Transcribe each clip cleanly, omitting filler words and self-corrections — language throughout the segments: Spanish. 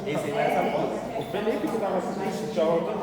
Esse vai essa foto. O Felipe que tava assistindo, joga.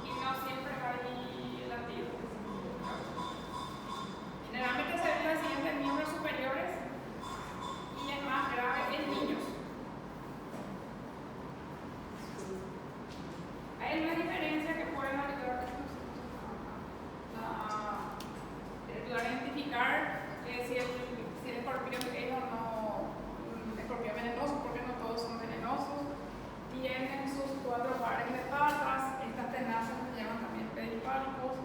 Y no siempre hay latido. si el escorpión es o no un escorpión venenoso, porque no todos son venenosos. Tienen sus 4 pares de patas, estas tenazas se llaman también pedipalpos.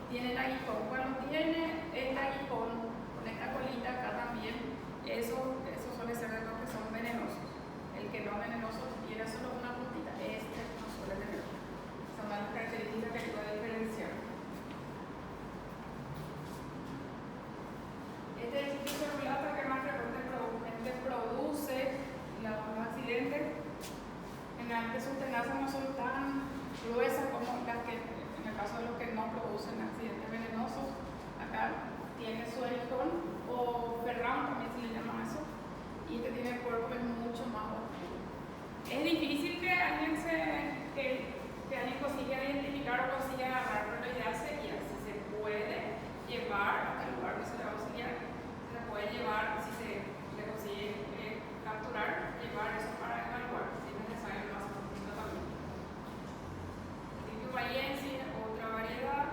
Tienen aguijón, cuando tiene este aguijón con esta colita acá también, eso suele ser de los que son venenosos. El que no es venenoso tiene solo una puntita, este no suele tener. Son las características que ayuda a diferenciar. Este es el biceroblata que más frecuentemente produce los accidentes. Generalmente sus tenazas no son tan gruesas como las que, en el caso de los que no producen accidentes venenosos. Acá tiene su aguijón o ferrão, también se le llama eso, y este tiene el cuerpo que es mucho más oscuro. Es difícil que alguien consiga identificar o consiga agarrar, pero la idea sería, si se puede llevar hasta el lugar donde se le va a auxiliar, se puede llevar, si se le consigue capturar, llevar eso para evaluar, si es necesario más profundo también. Tipo Valencia, otra variedad,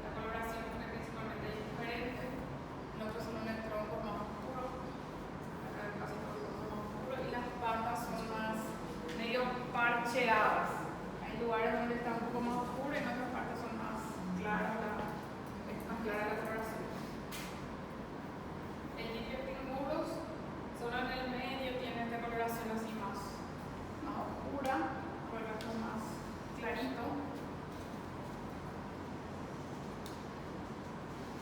la coloración es principalmente diferente, nosotros son un tronco más oscuro, acá casi todos son más oscuros, y las patas son más medio parcheadas. Hay lugares donde está un poco más oscuro y en otras partes son más claras la coloración. El lirio pinguros, solo en el medio tiene esta coloración así más oscura, por el resto más clarito.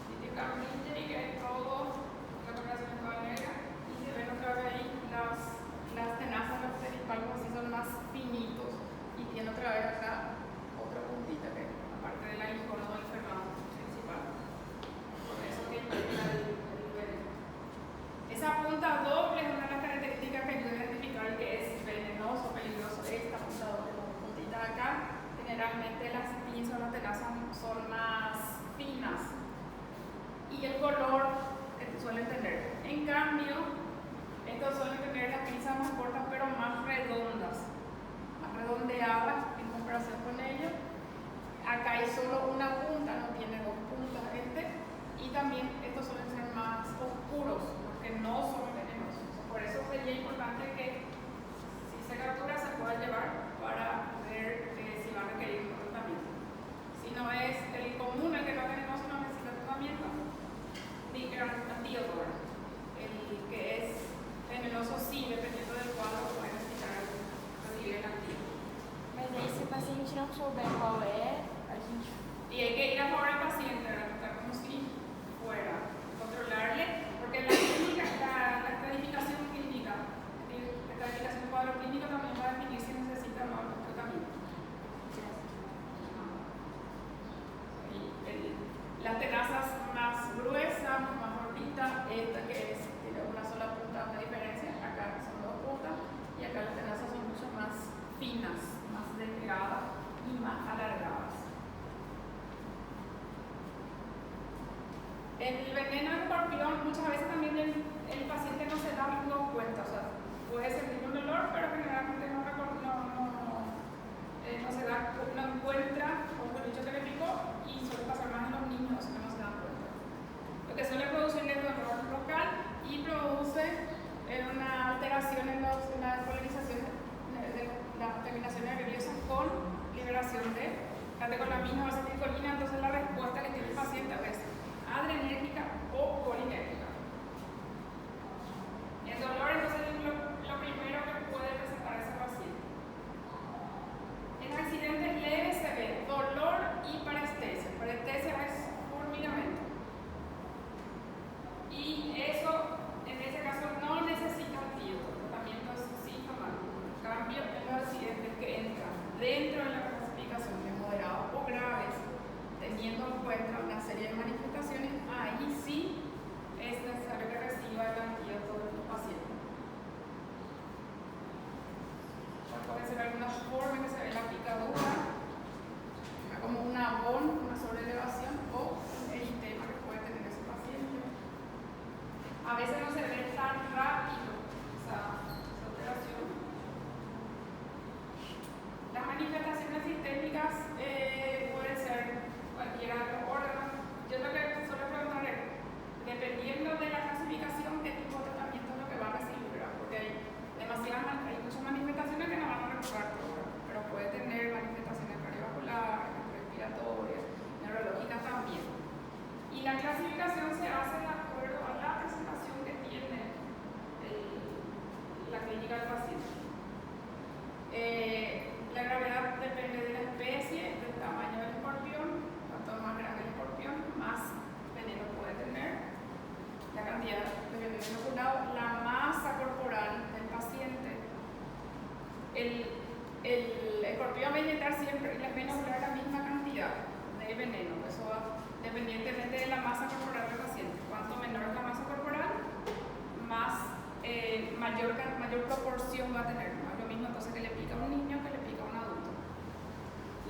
Lirio carmilleri, que es todo, la coloración es toda negra, y se ven otra vez ahí las tenazas, los pedipalpos así son más finitos, y tiene otra vez acá otra puntita que aparte del aguijón o del ferrão principal. Eso que implica el veneno. Esa punta doble es una de las características que ayuda a identificar que es venenoso, peligroso. Esta punta doble, con puntita acá, generalmente las pinzas o las tenazas son más finas y el color que suelen tener. En cambio, estos suelen tener las pinzas más cortas pero más redondas, más redondeadas en comparación con ellos. Acá hay solo una punta, no tiene 2 puntas y también estos suelen ser más oscuros, porque no son venenosos. Por eso sería importante que si se captura se pueda llevar para ver si va a requerir un tratamiento. Si no es el común, el que no es venenoso, no necesita tratamiento, ni antídoto. El que es venenoso sí, dependiendo del cuadro, puede necesitar recibir el antídoto. Mas aí, se o paciente não souber qual é, a gente. Y hay que ir a favor del paciente, tratar como si fuera, controlarle, porque la estratificación clínica, la estratificación cuadro clínico también va a definir si necesita o no algún tratamiento. Las tenazas más gruesas, más gorditas, esta que tiene una sola punta, una diferencia, acá son 2 puntas, y acá las tenazas son mucho más finas, más delgadas y más alargadas. El veneno de escorpión, muchas veces también el paciente no se da cuenta, o sea, puede sentir un dolor, pero generalmente no encuentra un bicho que le picó y suele pasar más en los niños que no se dan cuenta. Lo que suele producir es dolor local y produce una alteración en las polarizaciones de las terminaciones nerviosas con liberación de catecolamina o acetilcolina. Entonces la respuesta que tiene el paciente es adrenérgica o colinérgica. El dolor entonces es lo primero que puede presentar ese paciente. En accidentes leves se ve dolor y parestesia. Parestesia es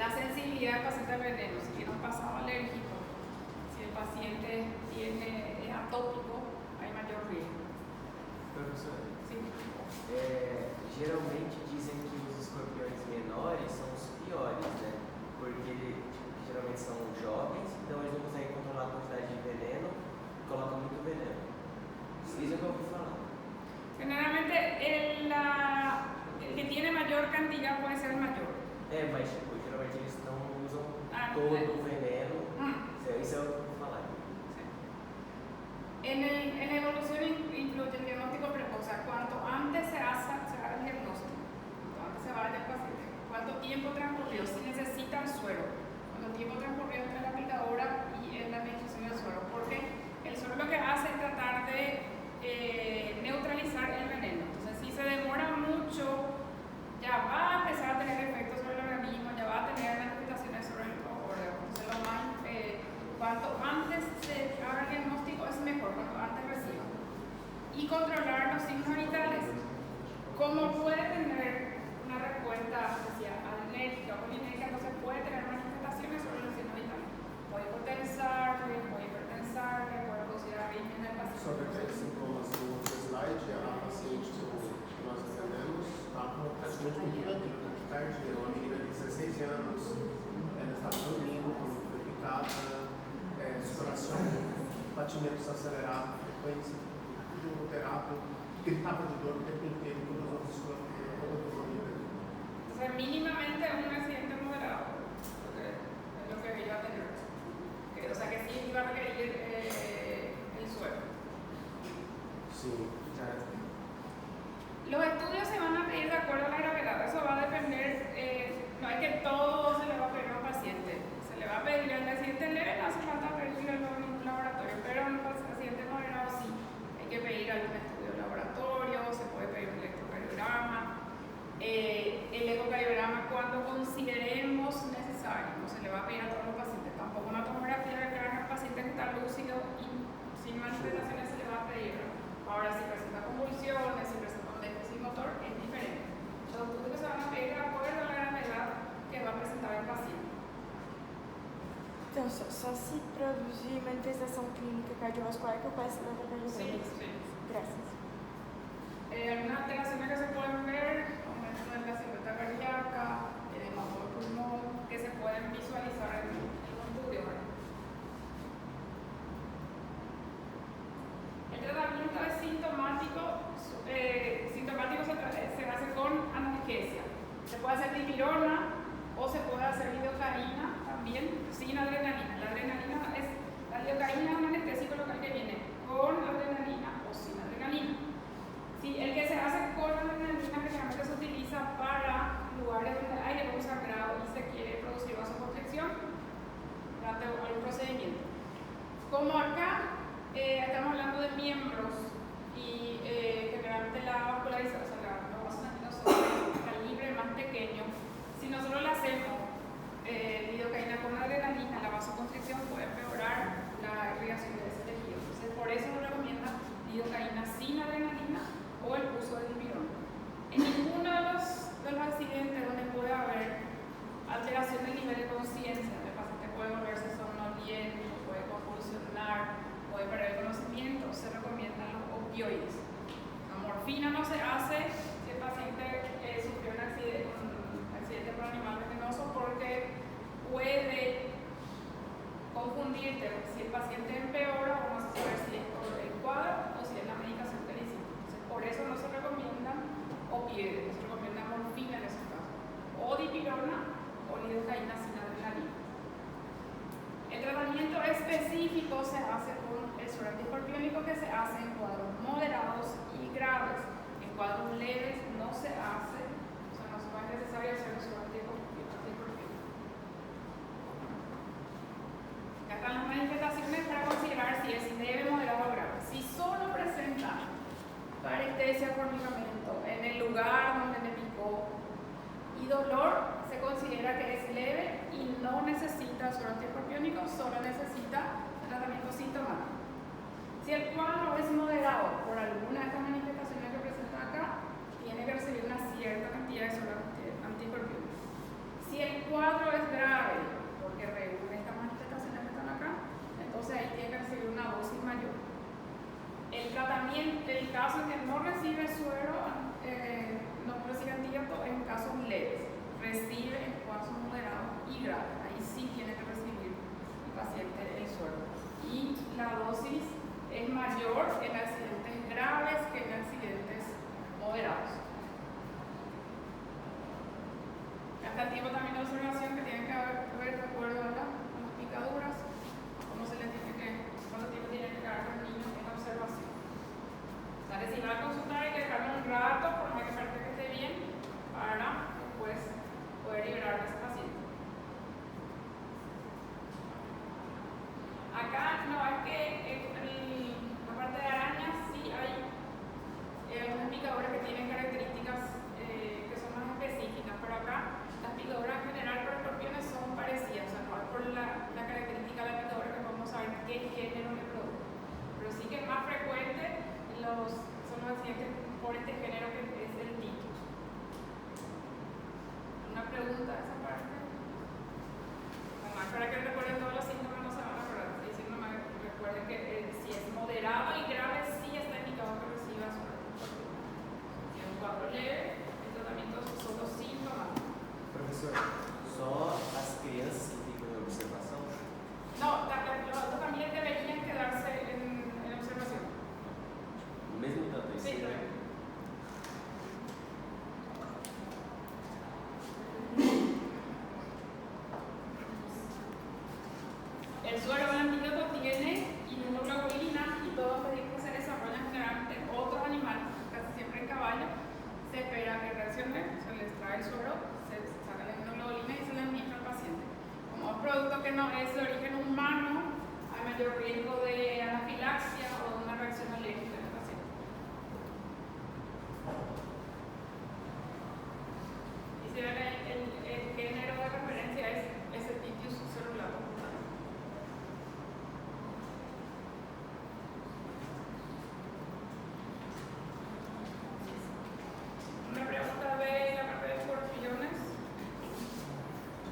La sensibilidad del paciente al veneno, si tiene un pasado alérgico, si el paciente es atópico, hay mayor riesgo. Professor, Sí. geralmente dizem que os escorpiões menores são os piores, né? Porque geralmente são jovens, então eles não conseguem controlar a quantidade de veneno e colocam muito veneno. Isso é o que eu ouvi falar. Generalmente el que tiene mayor cantidad puede ser el mayor. Mas tipo, geralmente eles não usam Ah, todo é. o veneno. Isso é o que eu ouvi falar. En la evolución incluye el diagnóstico precoz, o sea, cuanto antes se haga el diagnóstico, cuanto antes se vaya el paciente, cuánto tiempo transcurrió, si necesita el suero, cuánto tiempo transcurrió entre la aplicadora y en la administración del suero, porque el suero lo que hace es tratar de neutralizar el veneno. Entonces, si se demora mucho, ya va a empezar a tener efectos sobre el organismo, ya va a tener manifestaciones sobre el órgano. Entonces, cuanto antes se haga el diagnóstico es mejor, cuanto antes reciba. Y controlar los signos vitales. Como puede tener una respuesta alérgica o polinérica, entonces puede tener manifestaciones sobre los signos vitales. Puede hipertensarle, puede producir arritmia en el paciente. Sobre aqueles sintomas do outro slide, a paciente que nós atendemos estava praticamente muito tranquila, taquicardia, uma menina de 16 anos, ela estava dormindo quando foi picada, sudoração, batimentos acelerados, frequência, tudo alterado, gritava de dor o tempo inteiro, todas as outras coisas. Entonces, mínimamente un accidente moderado, es lo que iba a tener. O sea, que sí iba a requerir el suero. Sim, Los estudios se van a pedir de acuerdo a la gravedad, eso va a depender, no es que todo se le va a pedir a un paciente, se le va a pedir al paciente leve, no hace falta pedirle en ningún laboratorio, pero en el paciente moderado sí, hay que pedir algún estudio de laboratorio, se puede pedir un electrocardiograma, el ecocardiograma cuando consideremos necesario, no se le va a pedir a todos los pacientes, tampoco una tomografía de cráneo al paciente que está lúcido y sin manifestaciones se le va a pedir. Ahora, si presenta convulsiones, si presenta un déficit motor, es diferente. Los estudios se van a pedir de acuerdo a la gravedad que va a presentar el paciente. Então, só se produzir manifestação clínica cardiovascular que eu peço na cardiograma. Sí. Gracias. Algunas alteraciones que se pueden ver, aumento de la silueta cardíaca, edema por pulmón, que se pueden visualizar en un estudio. El tratamiento es sintomático, se hace con analgesia. Se puede hacer dipirona o se puede hacer lidocaína también sin adrenalina. La lidocaína es un anestésico local que viene con adrenalina o sin adrenalina. Sí, el que se hace con adrenalina generalmente se utiliza para lugares donde hay aire poco sangrado y se quiere producir vasoconstricción durante algún procedimiento. Como acá estamos hablando de miembros y generalmente la vascularización, los vasos sanguíneos son de calibre más pequeño. Si nosotros le hacemos lidocaína con adrenalina, la vasoconstricción puede empeorar la irrigación de ese tejido. Entonces, por eso nos recomienda lidocaína sin adrenalina o el uso del dipirona. En ninguno de los accidentes donde puede haber alteración del nivel de conciencia, el paciente puede volverse somnoliento, puede convulsionar, puede perder el conocimiento, se recomiendan los opioides. La morfina no se hace si el paciente sufrió un accidente por animal venenoso porque puede confundirte si el paciente empeora o no se sabe si es por el cuadro o si es la medicación que le hicimos. Entonces, por eso no se recomiendan opioides, se recomienda morfina en esos casos, o dipirona o lidocaína sin adrenalina. El tratamiento específico se hace con el suero antiescorpiónico que se hace en cuadros moderados y graves. En cuadros leves no se hace, o sea, no es necesario hacer el suero antiescorpiónico. Acá están las manifestaciones para considerar si es leve, moderado o grave. Si solo presenta parestesia por medicamento en el lugar donde me picó y dolor, se considera que es leve y no necesita suero antiescorpiónico, solo necesita tratamiento sintomático. Si el cuadro es moderado por alguna de estas manifestaciones que presenta acá, tiene que recibir una cierta cantidad de suero antiescorpiónico. Si el cuadro es grave, También el caso en que no recibe suero, no recibe antídoto en casos leves, recibe en casos moderados y graves. Ahí sí tiene que recibir el paciente el suero. Y la dosis es mayor en accidentes graves que en accidentes moderados. Hasta el tiempo también de observación que tienen que ver de acuerdo a las picaduras, cómo se le tiene que, cuánto tiempo tiene que quedar el niño en observación. O sea, que si va a consultar hay que dejarlo un rato, por lo que parece que esté bien, para después poder liberar a ese paciente. Acá no es que en la parte de arañas sí hay unas picaduras que tienen características que son más específicas, pero acá las picaduras en general por escorpiones son parecidas, o sea, no es por la característica de la picadura que vamos a ver qué género le produce. Pero sí que es más frecuente son los accidentes por este género que es el titus. ¿Una pregunta de esa parte? Nomás para que recuerden todos los síntomas, no se van a acordar. Es decir, nomás recuerden que si es moderado y grave, sí está indicado que reciba suero. Si es un cuadro leve, el tratamiento son los síntomas. Professor, só as crianças que ficam em observação? No, los adultos también deberían quedarse en observación. Mesmo tanto Sí, ensino? claro. El suero del antídoto tiene inmunoglobulina y todos los que se desarrollan generalmente en otros animales, casi siempre en caballo. Se espera que reaccione, se les trae el suero, se saca la inmunoglobulina y se le administra al paciente. Como es producto que no es de origen humano, hay mayor riesgo de anafilaxia o de una reacción alérgica en el paciente. Y si ven el género de referencia es ese Titius celulatum. Una pregunta de la parte de escorpiones.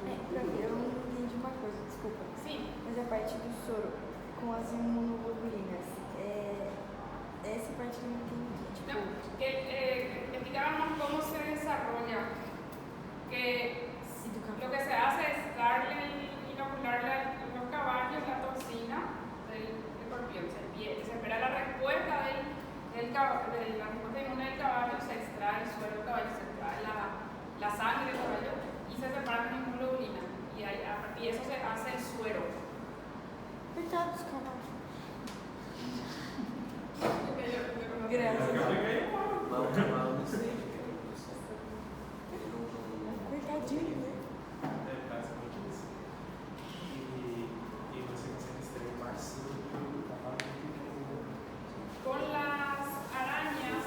Eu não entendi uma coisa, desculpa. Sí. Mas a parte do soro com as imunoglobulinas, essa parte eu não entendi. Tipo, No, que explicábamos cómo se desarrolla, que lo que se hace es inocularle a los caballos la toxina del escorpión. Se espera la respuesta de la respuesta inmune del caballo, se extrae el suero del caballo, se extrae la sangre del caballo y se separa con inmunoglobulina. Y a partir de eso se hace el suero. coitado dos cavalos. Eu Graças. peguei Mas o cavalo não sente, que é uma pessoa. Ele não. Coitadinho, né? É basicamente isso. E você consegue extrair mais suco do cavalo do que Con las arañas,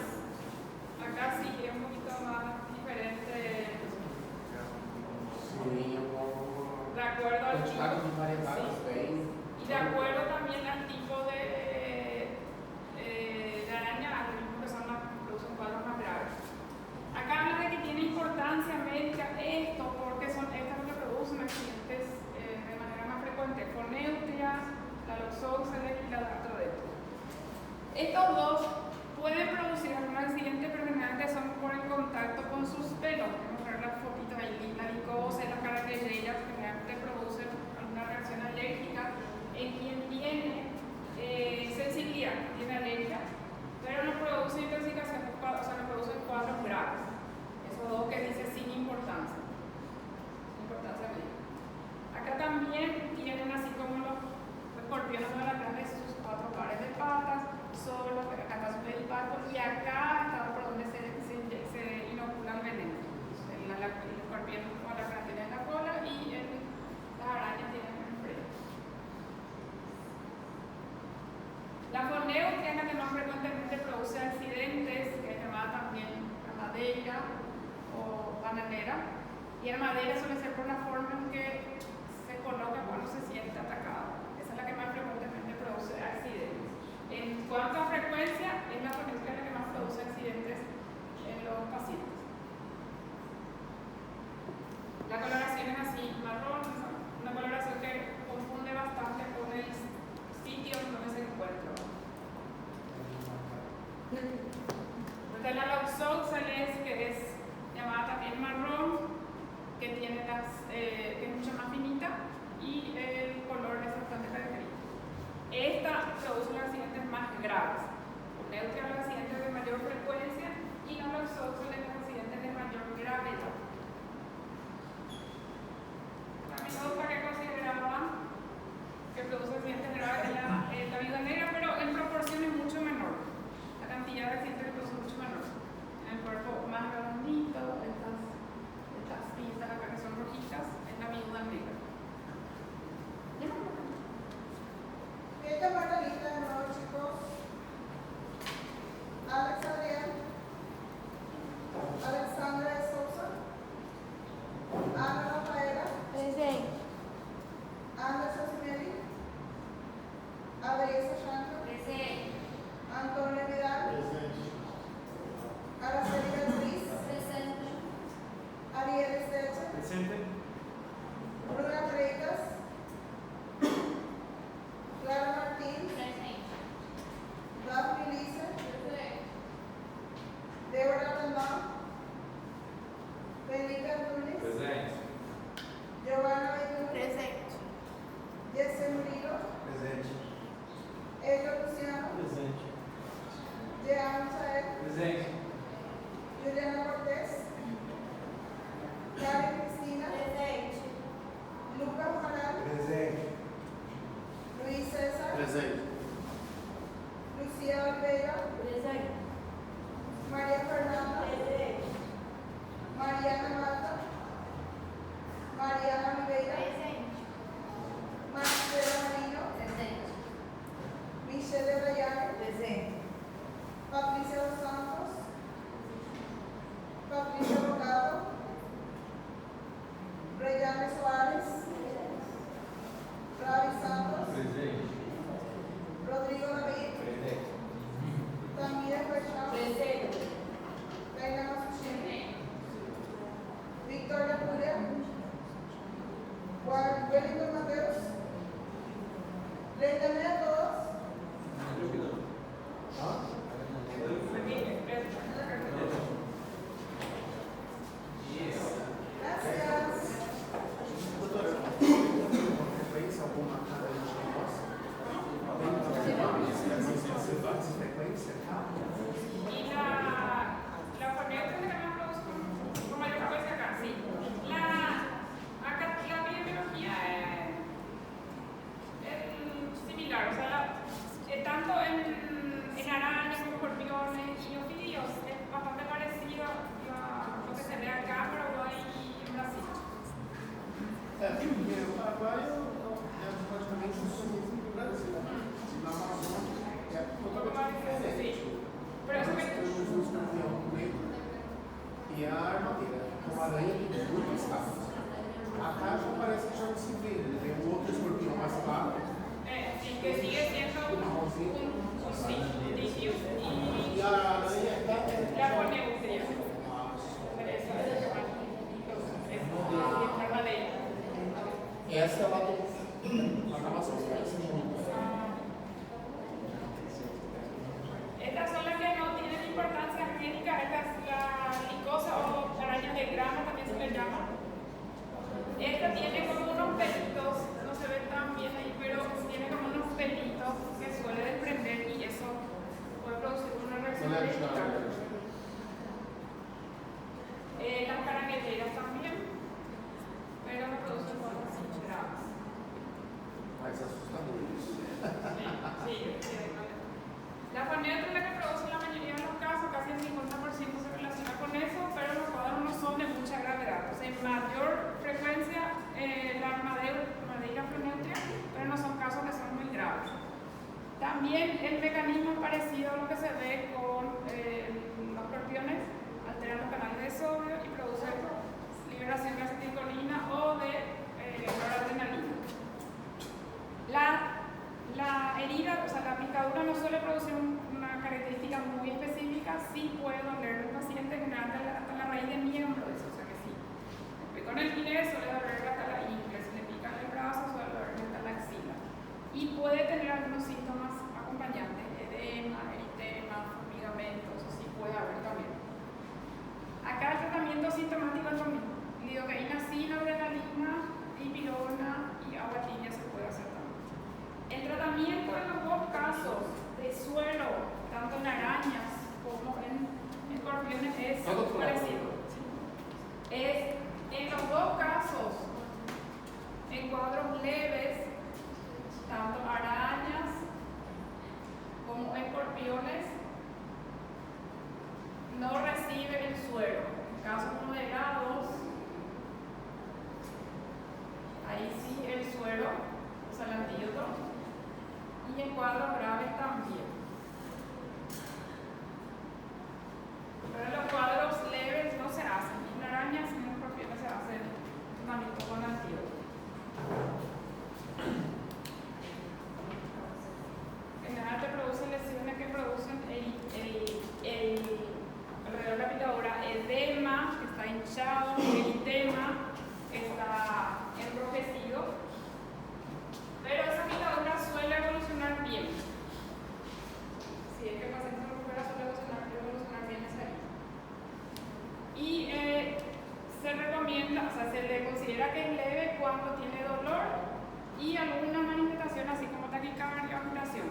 acá sí es un poquito más diferente. Sim, De acuerdo al tipo. quantidade de variedades Sí. bem. Y de acuerdo también al tipo de araña, a lo mismo que son las que producen cuadros más graves. Acá habla de que tiene importancia médica esto, porque son estas que producen accidentes de manera más frecuente, foneutria, la loxóxeles y la dactrodecto. Estos dos pueden producir algún accidente, pero generalmente son por el contacto con sus pelos. Vamos a ver las fotitos ahí, la licose, las caras de ellas, generalmente producen alguna reacción alérgica en quien tiene sensibilidad, tiene alergia, pero no produce intoxicación, o sea, no produce cuadros graves. Esos dos que dice sin importancia médica. Acá también tienen, así como los escorpiones de la carne, sus 4 pares de patas, solo acá está su pericarpo y acá está por donde se inocula el veneno. El escorpión o la carne tiene en la cola y las arañas tienen en el frente. La foneutria es la que más frecuentemente produce accidentes, que es llamada también madeira o bananera. Y la madera suele ser por la forma en que se coloca cuando se siente atacado. Esa es la que más frecuentemente produce accidentes. En cuanto a frecuencia, es la foneutria la que más produce accidentes en los pacientes. La coloración es así, marrón, una coloración que confunde bastante con el sitio donde se encuentra. Erika Margarita, de nuevo, chicos. Alex Adrián. Alexandra de Sousa. Ana Rafaela. Presente. Anderson Simeli. Adriesa Shanto. Presente. Antonio Vidal. Presente. Araceli Beatriz. Presente. Ariel Estecha. Presente. Bruna Freitas. Clara Martín. Presente. Daphne Lisa. Presente. Débora Rendón. Felipe Antunes. Presente. Giovanna Beitú. Presente. Jesse Murilo. Presente. Edgar Luciano. Presente. Jean Michael. Presente. Juliana Cortés. Karen Cristina. Presente. Lucas Amaral. Presente. Luis César. Presente. Lucía Oliveira. Presente. María Fernanda. Presente. Mariana Mata. Mariana Oliveira. Presente. Marcela Marino. Presente. Michelle Rayane. Presente. Patricia Dos Santos. Patricia Bocado. Reyane Suárez. Ravi Santos. Presente. Rodrigo David. Presente. Tamira Ferchán. Presente. Reina Masuchin. Victoria Julia. Wellington Mateos. ¿Les gané a todos? Creo que no. Gracias. Doutora, com frequência alguma carente nossa? Tem frequência? Y la fonética que tenemos con mayor frecuencia acá, sí. Acá la epidemiología es similar, o sea, tanto en arañas, como escorpiones y ofidios, es bastante parecido a lo que se ve acá en Paraguay y en Brasil. Porque o Paraguai é praticamente o sul do Brasil. Na Amazônia é totalmente diferente. Por eso que Temos um escorpião negro e a armadilha. Uma aranha tem muitos casos. A caixa parece que já não se vê, né? Tem um outro escorpião mais claro. sí, que sigue siendo un sitio E y a aranha la fonética. essa é lá da Amazônia. Essa é muito. Estas son las que no tienen importancia clínica, esta es la licosa o araña de grama, también se le llama. Esta tiene como unos pelitos, no se ve tan bien ahí, pero tiene como unos pelitos que suele desprender y eso puede producir una reacción alérgica. Las caraqueteras también, pero no producen cosas así graves. Mais assustadores. Sí. La fonética es la que produce la mayoría de los casos, casi el 50% se relaciona con eso, pero los cuadros no son de mucha gravedad. O sea, en mayor frecuencia la armadillo fonética, pero no son casos que son muy graves. También el mecanismo es parecido a lo que se ve con los escorpiones, alteran los canales de sodio y producen liberación de acetilcolina o de noradrenalina. La herida, o sea, la picadura no suele producir una característica muy específica, sí puede doler al paciente, generalmente hasta la raíz del miembro, eso, o sea que sí. Con el pie suele doler hasta la ingle, si le pican el brazo suele doler hasta la axila. Y puede tener algunos síntomas acompañantes, edema, eritema, formigamentos, así puede haber también. Acá el tratamiento sintomático es lo mismo, lidocaína sin adrenalina, dipirona y agua tibia se puede hacer también. El tratamiento en los dos casos de suelo, tanto en arañas como en escorpiones, es parecido. Es en los dos casos, en cuadros leves, tanto arañas como escorpiones, no reciben el suero. En casos moderados, ahí sí el suero, o sea, el antídoto. y en cuadros graves también. Pero en los cuadros leves no se hacen, ni en arañas ni en escorpiones se hace tratamiento con antídoto. En general te produce lesiones que producen alrededor de la picadura edema, que está hinchado, eritema, está enrojecido, pero esa picadura suele evolucionar bien. Si es que el paciente se recupera, suele evolucionar bien esa herida. Y se recomienda, o sea, se le considera que es leve cuando tiene dolor y alguna manifestación así como taquicardia o agitación,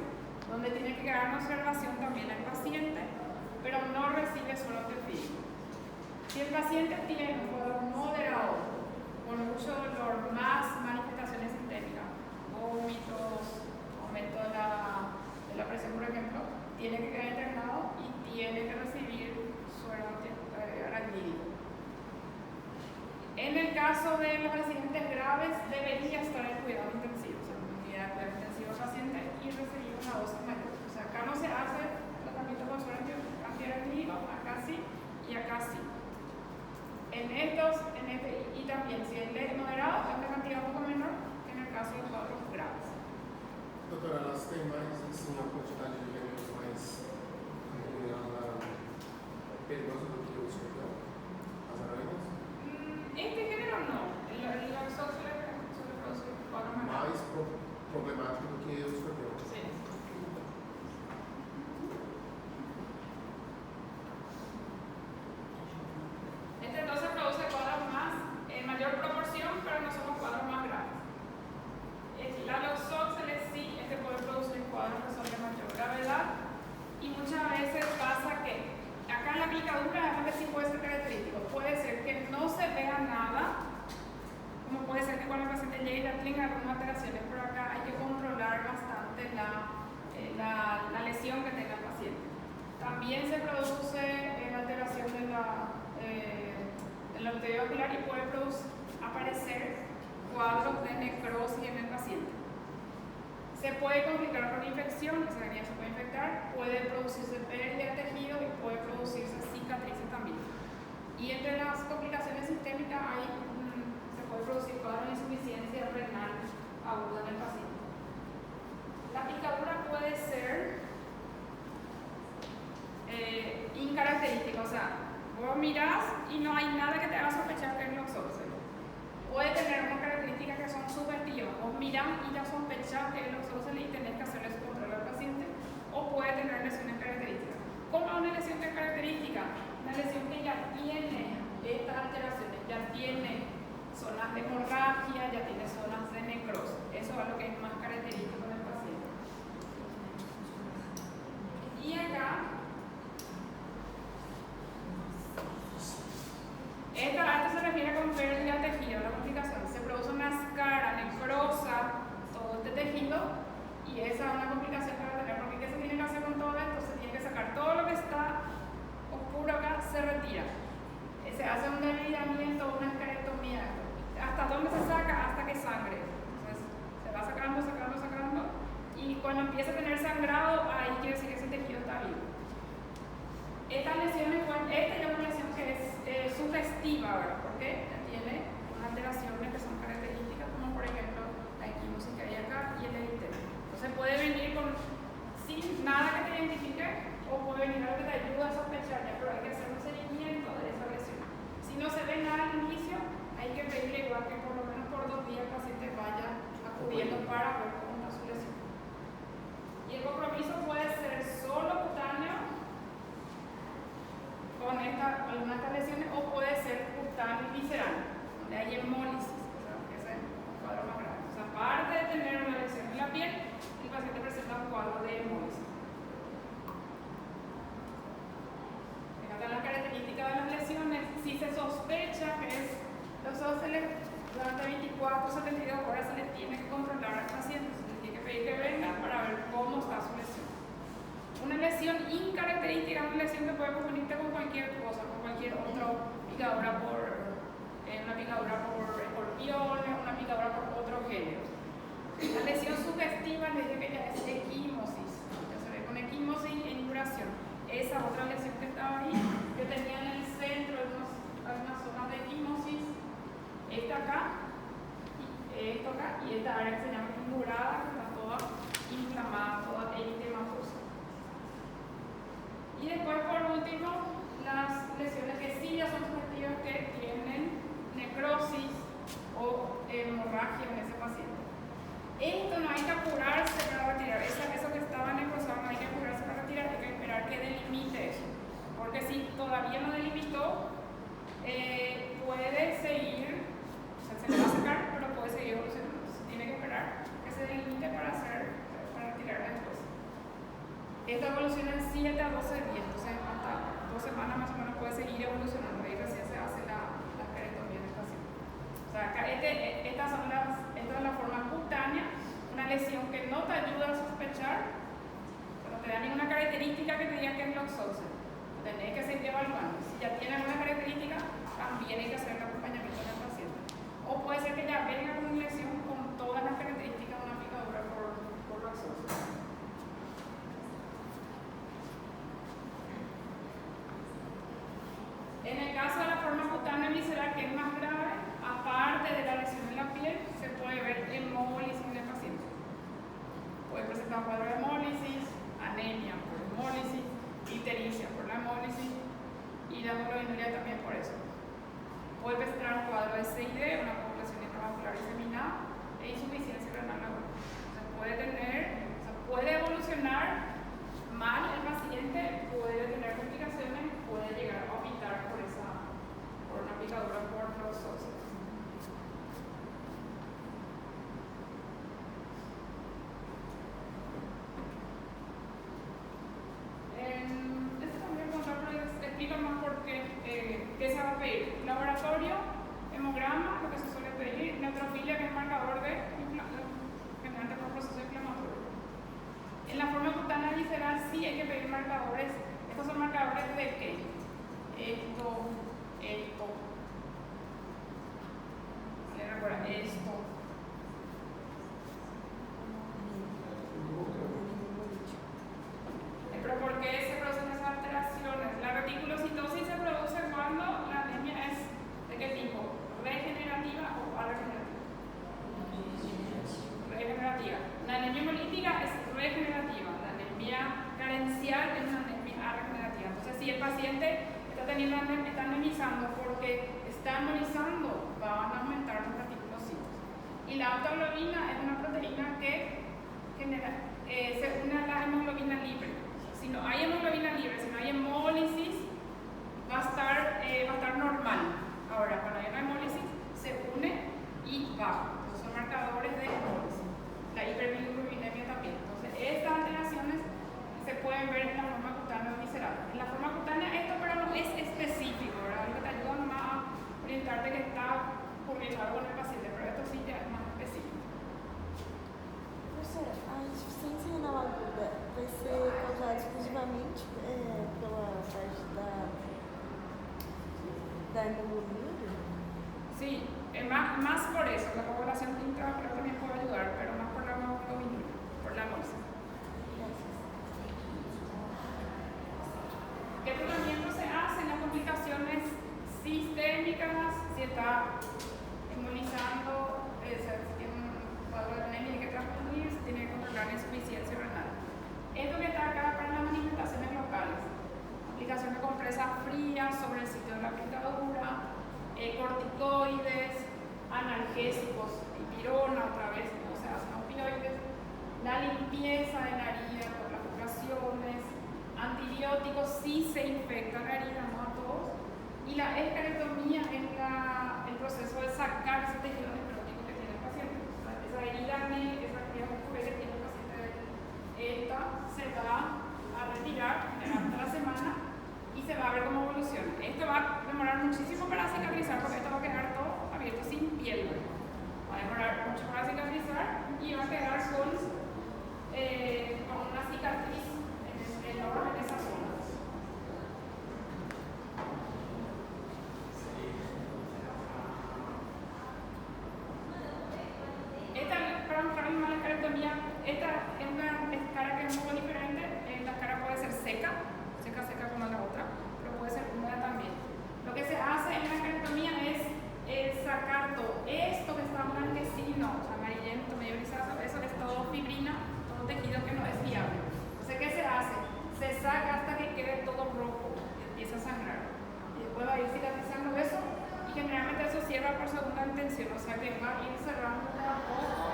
donde tiene que quedar en observación también el paciente, pero no recibe suelo físico. Si el paciente tiene un cuadro moderado, con mucho dolor, más manifestaciones sistémicas, vómitos, aumento de la presión, por ejemplo, tiene que quedar internado y tiene que recibir suero aracnídico. En el caso de los pacientes graves, debería estar en cuidado intensivo, o sea, en unidad de cuidado intensivo paciente y recibir una dosis mayor. O sea, acá no se hace tratamiento con suero antiaracnídico, acá sí y acá sí. Y también, si es leve moderado, es una cantidad un poco menor que en el caso de cuadros graves. Doutora, elas têm mais, assim, a quantidade de venenos mais perigosa do que o escorpião? As aranhas? Este género no. El oxo suele producir cuadros más Mais graves. problemático do que o escorpião. Sí. Este entonces produce cuadros más, en mayor proporción, pero no son los cuadros más graves. La loxóxeles sí, puede producir cuadros que son de mayor gravedad y muchas veces pasa que acá en la picadura, además de sí puede ser característico, puede ser que no se vea nada, como puede ser que cuando el paciente llegue ya tenga algunas alteraciones, pero acá hay que controlar bastante la lesión que tenga el paciente. También se produce alteración del arterio ocular y puede aparecer cuadros de necrosis en el paciente. Se puede complicar con infección, esa herida se puede infectar, puede producirse pérdida de tejido y puede producirse cicatrices también. Y entre las complicaciones sistémicas se puede producir cuadros de insuficiencia renal aguda en el paciente. La picadura puede ser incaracterística, o sea, vos mirás y no hay nada que te haga sospechar que es loxócele. Puede tener unas características que son subjetivas. Vos mirás y ya sospechás que es loxócele y tenés que hacerle su control al paciente, o puede tener lesiones características. ¿Cómo es una lesión que es característica? Una lesión que ya tiene estas alteraciones, ya tiene zonas de hemorragia, ya tiene zonas de necrosis. Eso es lo que es más característico del paciente. Y acá, esto se refiere con pérdida de tejido, la complicación. Se produce una escara necrosa, todo este tejido, y esa es una complicación que va a tener. Porque ¿qué se tiene que hacer con todo esto? Se tiene que sacar todo lo que está oscuro acá, se retira. Se hace un debilitamiento, una escarectomía. ¿Hasta dónde se saca? Hasta que sangre. Entonces se va sacando, y cuando empieza a tener sangrado, ahí quiere decir que ese tejido está vivo. Esta lesión es una lesión que es sugestiva, ¿verdad? Porque tiene unas alteraciones que son características, como por ejemplo la equimosis que hay acá y el eritema. Entonces puede venir sin nada que te identifique, o puede venir algo que te ayude a sospechar, ya, pero hay que hacer un seguimiento de esa lesión. Si no se ve nada al inicio, hay que pedirle igual que por lo menos por 2 días el paciente vaya acudiendo para ver cómo está su lesión. Y el compromiso puede ser solo cutáneo con algunas de estas lesiones, o puede ser cutáneo y visceral, donde hay hemólisis, o sea, que es un cuadro más grave. O sea, aparte de tener una lesión en la piel, el paciente presenta un cuadro de hemólisis. Fíjate las características de las lesiones. Si se sospecha que es loxócele, durante 24 o 72 horas se le tiene que controlar al paciente, se le tiene que pedir que venga para ver cómo está su lesión. Una lesión incaracterística es una lesión que puede confundirte con cualquier cosa, con cualquier otra picadura una picadura por escorpiones, una picadura por otro género. La lesión sugestiva le dice que ya es Esto evoluciona en 7 a 12 días, entonces hasta 2 semanas más o menos puede seguir evolucionando y recién se hace la esterectomía del paciente. O sea, acá esta es la forma cutánea, una lesión que no te ayuda a sospechar, no te da ninguna característica que te diga que es loxosis. Tenés que seguir evaluando. Si ya tiene alguna característica, también hay que hacer el acompañamiento del paciente. O puede ser que ya venga con una lesión con todas las características de una picadura por loxosis. En el caso de la forma cutánea visceral, que es más grave, aparte de la lesión en la piel, se puede ver hemólisis en el paciente. Puede presentar un cuadro de hemólisis, anemia por hemólisis, ictericia por la hemólisis y la hemoglobinuria también por eso. Puede presentar un cuadro de CID, una población intravascular diseminada e insuficiencia renal aguda. Puede evolucionar mal el paciente, puede tener complicaciones, puede llegar a vomitar por una picadura por los óseos. Explico más por qué se va a pedir. Laboratorio, hemograma, lo que se suele pedir, neutrofilia, que es marcador generante por proceso inflamatorio. En la forma cutánea visceral sí hay que pedir marcadores. Estos son marcadores de qué? Esto. ¿Se recuerda? Esto. Pero ¿por qué se producen esas alteraciones? La reticulocitosis se produce cuando la anemia es ¿de qué tipo? ¿Regenerativa o arregenerativa? Regenerativa. La anemia hemolítica es regenerativa. La anemia carencial es una anemia arregenerativa. Entonces, si el paciente está anemizando porque está hemonizando, van a aumentar los reticulocitos. Y la autoglobina es una proteína que se une a la hemoglobina libre. Si no hay hemoglobina libre, si no hay hemólisis, va a estar normal. Ahora, cuando hay una hemólisis, se une y baja. Entonces, son marcadores de hemólisis. La hiperbilirubinemia también. Entonces, estas alteraciones se pueden ver en la forma cutánea visceral. En la forma cutánea, esto pero no es específico, ¿verdad? Algo que te ayuda nomás a orientarte que está ocurriendo algo en el paciente, pero esto sí ya es más específico. Professora, a insuficiência renal aguda vai ser causada exclusivamente pela parte da hemoglobina? Sí, más por eso. La población intravascular también puede ayudar, pero más por la hemoglobina, por la hemólisis. ¿Qué tratamiento se hace en las complicaciones sistémicas? Si está inmunizando, si tiene un cuadro de anemia, hay que transfundir, se tiene que controlar la insuficiencia renal. Esto que está acá para las manifestaciones locales: aplicación de compresa fría sobre el sitio de la picadura, corticoides, analgésicos, dipirona, otra vez no se hacen opioides, la limpieza de la herida por las curaciones, antibióticos si se infecta la herida, no a todos, y la escarectomía es el proceso de sacar ese tejido necrótico que tiene el paciente. Esa herida, esa herida que tiene el paciente, esta se va a retirar durante la semana y se va a ver cómo evoluciona. Esto va a demorar muchísimo para cicatrizar porque esto va a quedar todo abierto sin piel. Va a demorar mucho para cicatrizar y va a quedar con una cicatriz enorme en esa zona. Para mostrar una escarectomía, esta es una escara que es muy diferente. La escara puede ser seca como la otra, pero puede ser húmeda también. Lo que se hace en la escarectomía es sacar todo esto que está blanquecino, amarillento, medio grisáceo, eso es todo fibrina, todo tejido que no es viable. Entonces, ¿qué se hace? Se saca hasta que quede todo rojo y empieza a sangrar. Y después va a ir cicatrizando eso y generalmente eso cierra por segunda intención, o sea que va a ir cerrando de a poco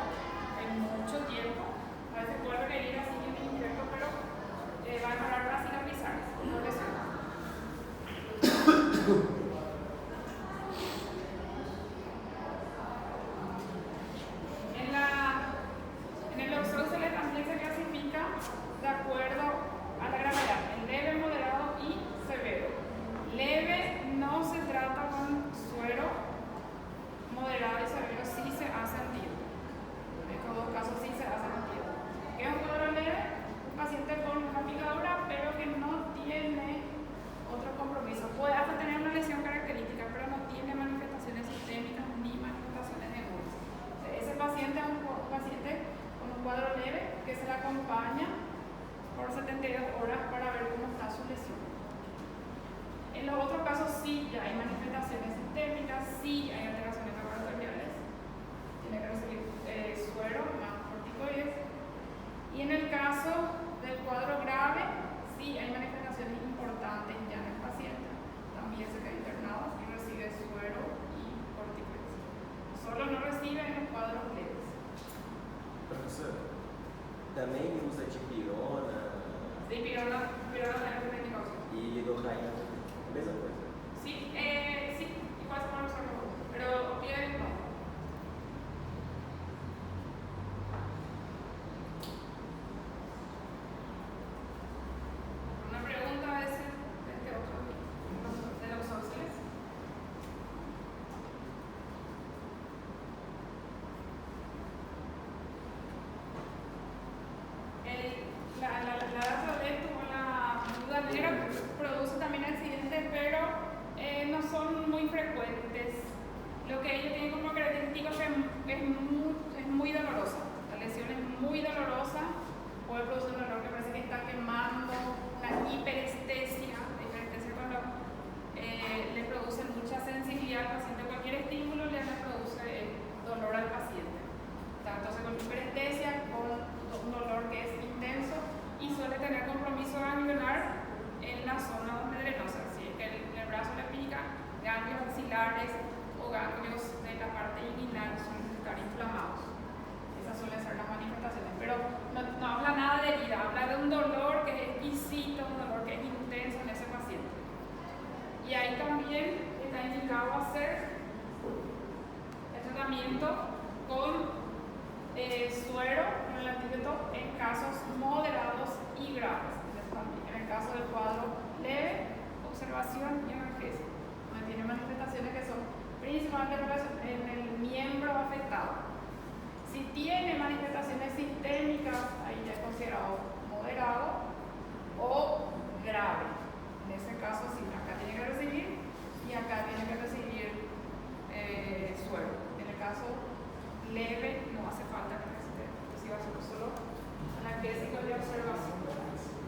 en mucho tiempo. A veces puede requerir así en el indirecto, pero va a demorar para cicatrizar. No le suena. En el loxosceles también se clasifica de acuerdo 72 horas para ver cómo está su lesión. En los otros casos sí ya hay manifestaciones sistémicas, sí hay alteraciones laboratoriales, tiene que recibir suero más corticoides. Y en el caso del cuadro grave, sí hay manifestaciones importantes ya en el paciente. También se queda internado y recibe suero y corticoides. Solo no recibe en los cuadros leves. Professor, também usa dipirona Sí, pirona también tiene causa. e lidocaína também. Mesma coisa. Sí, sí, igual se van a usar los dos, pero opioides no. Una pregunta es de este otro, de los socios. La Darzalex o la viuda negra produce también accidentes, pero no son muy frecuentes. Lo que ella tiene como característica es muy dolorosa. La lesión es muy dolorosa, puede producir un dolor que parece que está quemando, una hiperestesia. La hiperestesia cuando le produce mucha sensibilidad al paciente, cualquier estímulo le produce dolor al paciente. Entonces con hiperestesia, con un dolor que es intenso y suele tener compromiso ganglionar en la zona medrenosa, así que en el brazo le pica ganglios axilares o ganglios de la parte inguinal suelen estar inflamados. Esas suelen ser las manifestaciones, pero no habla nada de herida, habla de un dolor que es exquisito, un dolor que es intenso en ese paciente. Y ahí también está indicado hacer el tratamiento con suero con el antídoto en casos moderados y graves. En el caso del cuadro leve, observación y analgesia. Tiene manifestaciones que son principalmente en el miembro afectado. Si tiene manifestaciones sistémicas, ahí ya es considerado moderado o grave. En ese caso, sí, acá tiene que recibir y acá tiene que recibir suero. En el caso leve, no hace falta que reciba solo analgésico de observação.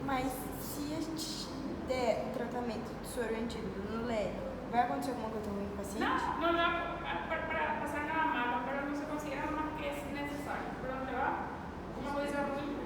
Mas se a gente der tratamento de soro antídoto no leve, vai acontecer alguma coisa ruim com o paciente? No, para pasar nada malo, pero no se considera más que es necesario. Pero le va una cosa ruim